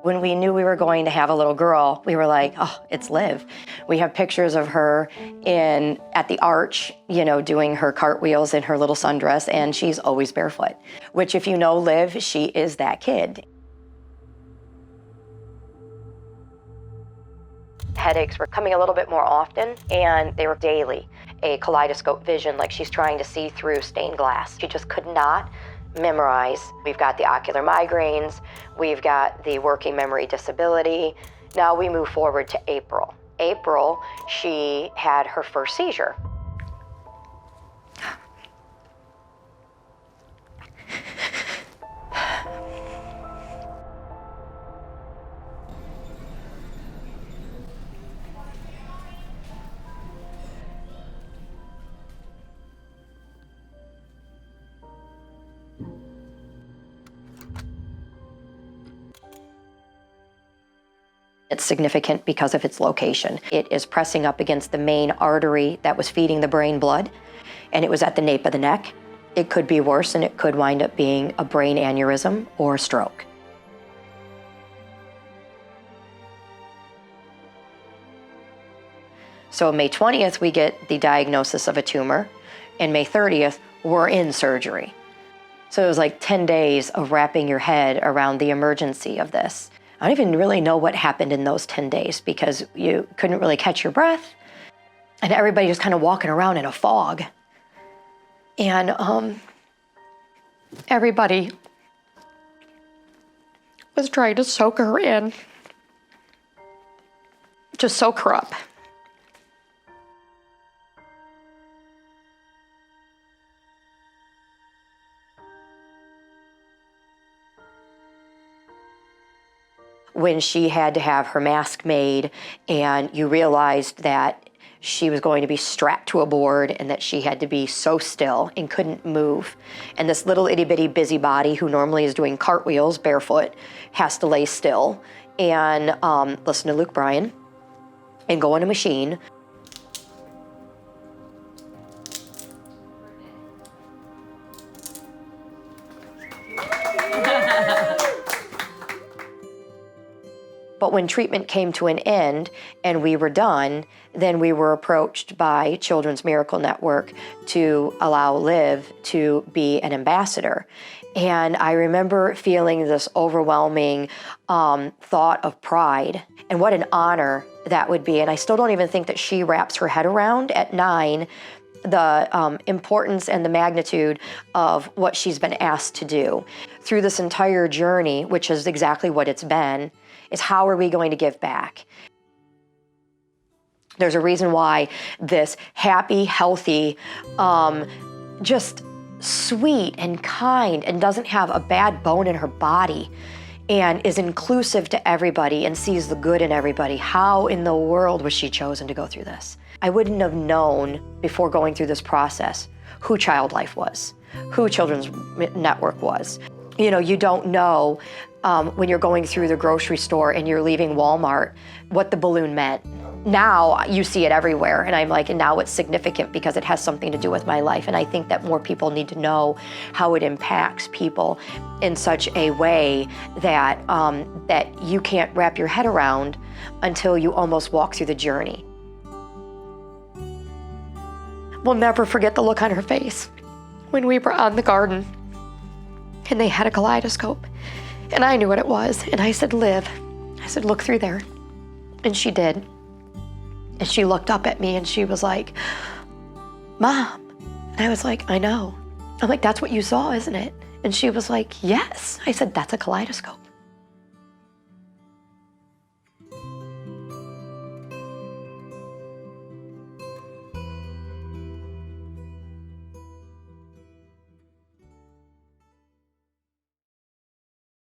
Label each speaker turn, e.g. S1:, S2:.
S1: When we knew we were going to have a little girl, we were like, oh, it's Liv. We have pictures of her at the arch, you know, doing her cartwheels in her little sundress, and she's always barefoot, which if you know Liv, she is that kid. Headaches were coming a little bit more often, and they were daily. A kaleidoscope vision, like she's trying to see through stained glass. She just could not memorize. We've got the ocular migraines, we've got the working memory disability. Now we move forward to April. April, she had her first seizure. It's significant because of its location. It is pressing up against the main artery that was feeding the brain blood, and it was at the nape of the neck. It could be worse, and it could wind up being a brain aneurysm or a stroke. So May 20th, we get the diagnosis of a tumor, and May 30th, we're in surgery. So it was like 10 days of wrapping your head around the emergency of this. I don't even really know what happened in those 10 days because you couldn't really catch your breath, and everybody was kind of walking around in a fog. And everybody was trying to soak her in, just soak her up. When she had to have her mask made and you realized that she was going to be strapped to a board and that she had to be so still and couldn't move. And this little itty bitty busybody who normally is doing cartwheels barefoot has to lay still and listen to Luke Bryan and go on a machine. But when treatment came to an end and we were done, then we were approached by Children's Miracle Network to allow Liv to be an ambassador. And I remember feeling this overwhelming thought of pride and what an honor that would be. And I still don't even think that she wraps her head around at 9 the importance and the magnitude of what she's been asked to do. Through this entire journey, which is exactly what it's been, is how are we going to give back? There's a reason why this happy, healthy, just sweet and kind and doesn't have a bad bone in her body and is inclusive to everybody and sees the good in everybody. How in the world was she chosen to go through this? I wouldn't have known before going through this process who Child Life was, who Children's Network was. You know, you don't know when you're going through the grocery store and you're leaving Walmart what the balloon meant. Now you see it everywhere, and I'm like, and now it's significant because it has something to do with my life. And I think that more people need to know how it impacts people in such a way that that you can't wrap your head around until you almost walk through the journey. We'll never forget the look on her face when we were on the garden and they had a kaleidoscope. And I knew what it was. And I said, Liv, I said, look through there. And she did. And she looked up at me and she was like, Mom. And I was like, I know. I'm like, that's what you saw, isn't it? And she was like, yes. I said, that's a kaleidoscope.